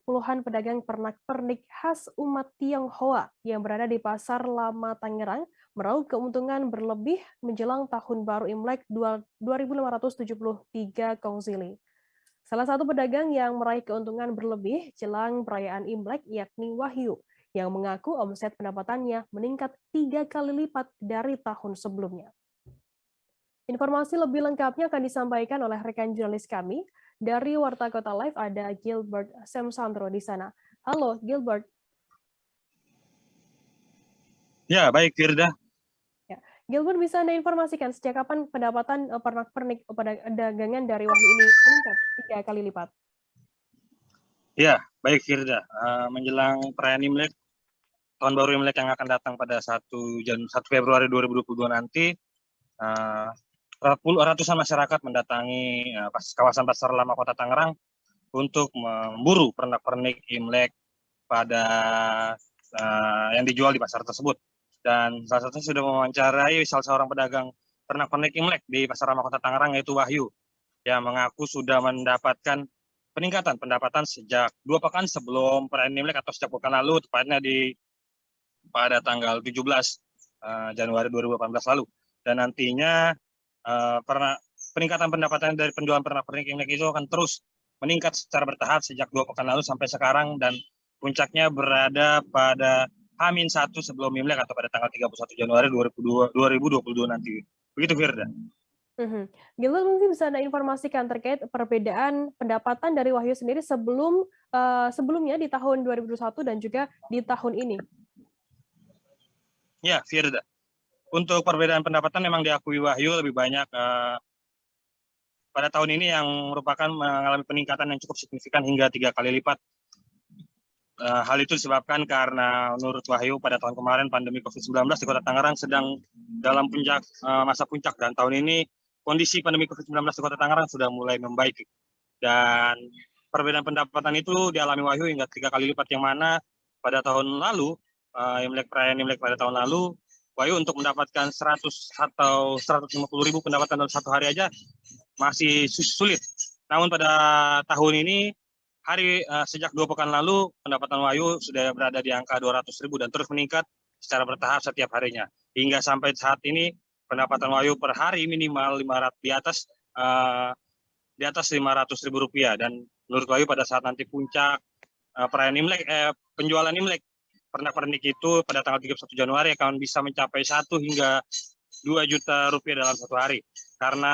puluhan pedagang pernak-pernik khas umat Tionghoa yang berada di Pasar Lama Tangerang meraup keuntungan berlebih menjelang Tahun Baru Imlek 2573 Kongzili. Salah satu pedagang yang meraih keuntungan berlebih jelang perayaan Imlek yakni Wahyu, yang mengaku omset pendapatannya meningkat 3 kali lipat dari tahun sebelumnya. Informasi lebih lengkapnya akan disampaikan oleh rekan jurnalis kami. Dari Warta Kota Live ada Gilbert Semsandro di sana. Halo Gilbert. Ya, baik Firda. Ya. Gilbert, bisa Anda informasikan sejak kapan pendapatan pernak-pernik pada dagangan dari Wahyu ini meningkat 3 kali lipat? Ya, baik Firda. Menjelang perayaan Imlek, Tahun Baru Imlek yang akan datang pada 1 Februari 2022 nanti, ratusan masyarakat mendatangi kawasan Pasar Lama Kota Tangerang untuk memburu pernak-pernik Imlek pada yang dijual di pasar tersebut. Dan salah satunya sudah mewawancarai salah seorang pedagang pernak-pernik Imlek di Pasar Lama Kota Tangerang, yaitu Wahyu, yang mengaku sudah mendapatkan peningkatan pendapatan sejak 2 pekan sebelum perayaan Imlek atau sejak pekan lalu, tepatnya pada tanggal 17 Januari 2018 lalu. Dan nantinya peningkatan pendapatan dari penjualan pernak-pernik Imlek itu akan terus meningkat secara bertahap sejak 2 pekan lalu sampai sekarang, dan puncaknya berada pada H-1 sebelum Imlek atau pada tanggal 31 Januari 2022 nanti. Begitu Firda. Gilbert, mungkin bisa Anda informasikan terkait perbedaan pendapatan dari Wahyu sendiri sebelumnya di tahun 2021 dan juga di tahun ini. Ya, Firda. Untuk perbedaan pendapatan memang diakui Wahyu lebih banyak pada tahun ini, yang merupakan mengalami peningkatan yang cukup signifikan hingga 3 kali lipat. Hal itu disebabkan karena menurut Wahyu pada tahun kemarin pandemi COVID-19 di Kota Tangerang sedang dalam masa puncak, dan tahun ini kondisi pandemi COVID-19 di Kota Tangerang sudah mulai membaik. Dan perbedaan pendapatan itu dialami Wahyu hingga 3 kali lipat, yang mana pada tahun lalu, perayaan Imlek pada tahun lalu, Wahyu untuk mendapatkan 100 atau 150.000 pendapatan dalam satu hari aja masih sulit. Namun pada tahun ini, sejak 2 pekan lalu, pendapatan Wahyu sudah berada di angka 200.000 dan terus meningkat secara bertahap setiap harinya. Hingga sampai saat ini, pendapatan Wahyu per hari minimal 500 di atas 500.000 rupiah. Dan menurut Wahyu pada saat nanti puncak perayaan Imlek, penjualan Imlek pernak-pernik itu pada tanggal 31 Januari akan bisa mencapai 1 hingga 2 juta rupiah dalam satu hari. Karena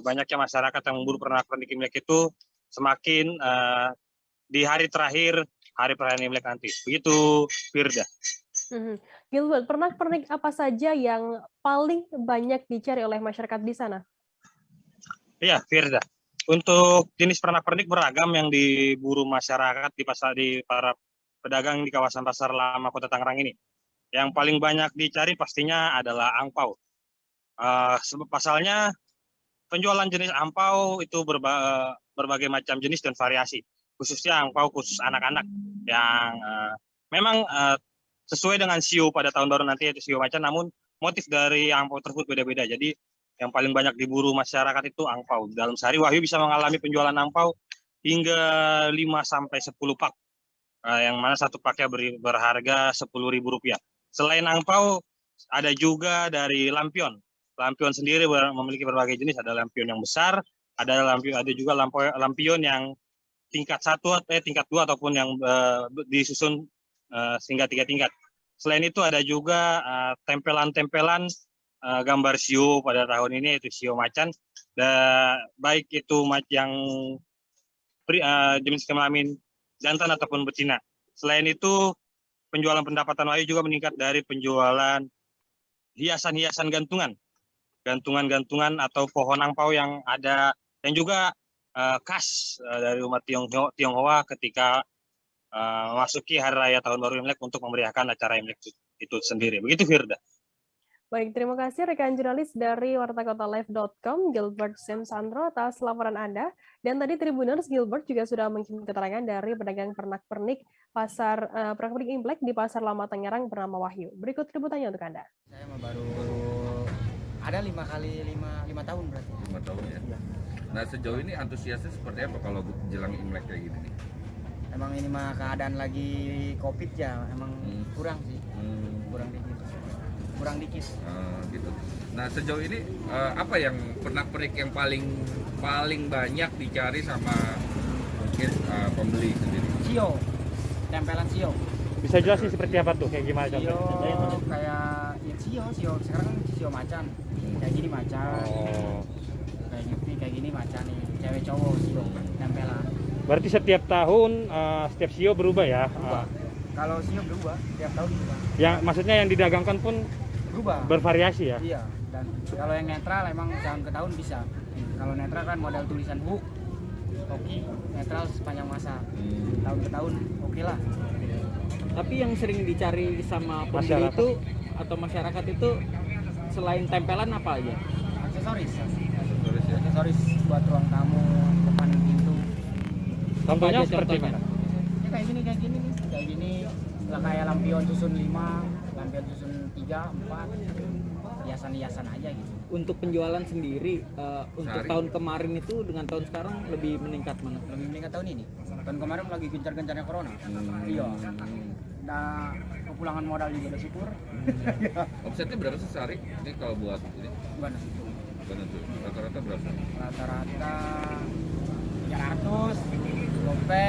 banyaknya masyarakat yang memburu pernak-pernik Imlek itu semakin di hari terakhir hari perayaan Imlek nanti. Begitu Firda. Gilbert, pernak-pernik apa saja yang paling banyak dicari oleh masyarakat di sana? Iya, Firda. Untuk jenis pernak-pernik beragam yang diburu masyarakat di para pedagang di kawasan Pasar Lama Kota Tangerang ini. Yang paling banyak dicari pastinya adalah angpau. Pasalnya penjualan jenis angpau itu berbagai macam jenis dan variasi, khususnya angpau khusus anak-anak yang memang sesuai dengan siu pada tahun baru nanti, yaitu siu macan, namun motif dari angpau tersebut beda-beda. Jadi yang paling banyak diburu masyarakat itu angpau. Dalam sehari Wahyu bisa mengalami penjualan angpau hingga 5-10 pak, yang mana satu paknya berharga Rp10.000. Selain angpau, ada juga dari lampion. Lampion sendiri memiliki berbagai jenis, ada lampion yang besar, ada juga lampion yang tingkat 2 ataupun yang disusun sehingga 3 tingkat. Selain itu ada juga tempelan-tempelan gambar shio pada tahun ini, yaitu shio macan, baik itu yang jenis kelamin jantan ataupun betina. Selain itu, penjualan pendapatan Wahyu juga meningkat dari penjualan hiasan-hiasan gantungan atau pohon angpau yang ada, yang juga khas dari umat Tionghoa ketika memasuki hari raya tahun baru Imlek untuk memeriahkan acara Imlek itu sendiri. Begitu Firda. Baik, terima kasih rekan jurnalis dari wartakotalive.com, Gilbert Semsandro, atas laporan Anda. Dan tadi Tribuners, Gilbert juga sudah menghimpun keterangan dari pedagang pernak-pernik pernak-pernik Imlek di Pasar Lama Tangerang bernama Wahyu. Berikut liputannya untuk Anda. Saya baru ada 5 tahun berarti. 5 tahun ya. Nah, sejauh ini antusiasnya seperti apa kalau jelang Imlek kayak gini nih? Emang ini mah keadaan lagi COVID ya, emang kurang sih, kurang dikit. Gitu. Nah sejauh ini apa yang pernak-pernik yang paling banyak dicari sama mungkin pembeli sendiri? Sio, tempelan sio. Bisa jelasin seperti apa tuh? Kayak gimana Sio contohnya? kayak ya sio. Sekarang kan sio macan. Kayak gini macan. Oh, Kayak gini macan nih. Cewek cowok sio tempelan. Berarti setiap tahun setiap sio berubah ya? Berubah. Kalau sio berubah, tiap tahun berubah. Yang maksudnya yang didagangkan pun Berubah. bervariasi ya? Iya. Dan kalau yang netral emang tahun ke tahun bisa. Kalau netral kan modal tulisan hook. Oke, netral sepanjang masa. Tahun ke tahun oke lah. Tapi yang sering dicari sama pembeli Masyarakat. itu atau masyarakat itu selain tempelan apa aja? Aksesoris. terus ya. Aksesoris buat ruang tamu, depan pintu. Contohnya Apa aja seperti contohnya? mana? Ya kayak gini nih. Kayak gini lah kayak lampion susun 5, lampion susun 3, 4. Hiasan-hiasan aja gitu. Untuk penjualan sendiri untuk Sehari. tahun kemarin itu dengan tahun sekarang lebih meningkat mana? Lebih meningkat tahun ini. Tahun kemarin lagi gencar-gencarnya corona. Iya. Nah, kepulangan modal juga udah syukur. Omsetnya berapa sih sehari? Ini kalau buat ini Gimana? benar tuh rata-rata berapa? Rata-rata 300, gope,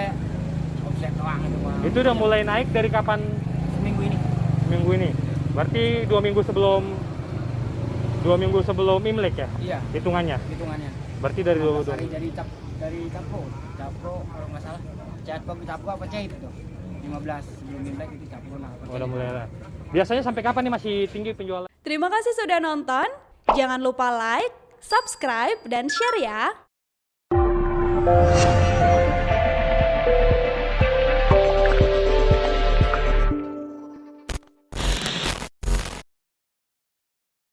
omset doang itu mah. Itu udah mulai naik dari kapan Seminggu ini. minggu ini? Berarti 2 minggu sebelum Imlek ya? Iya, Hitungannya? hitungannya. Berarti dari 2 Hari dari Capro kalau nggak salah. Capro apa Cahit itu? 15 sebelum Imlek itu Capro nah. udah mulai lah. Biasanya sampai kapan nih masih tinggi penjualan? Terima kasih sudah nonton. Jangan lupa like, subscribe, dan share ya.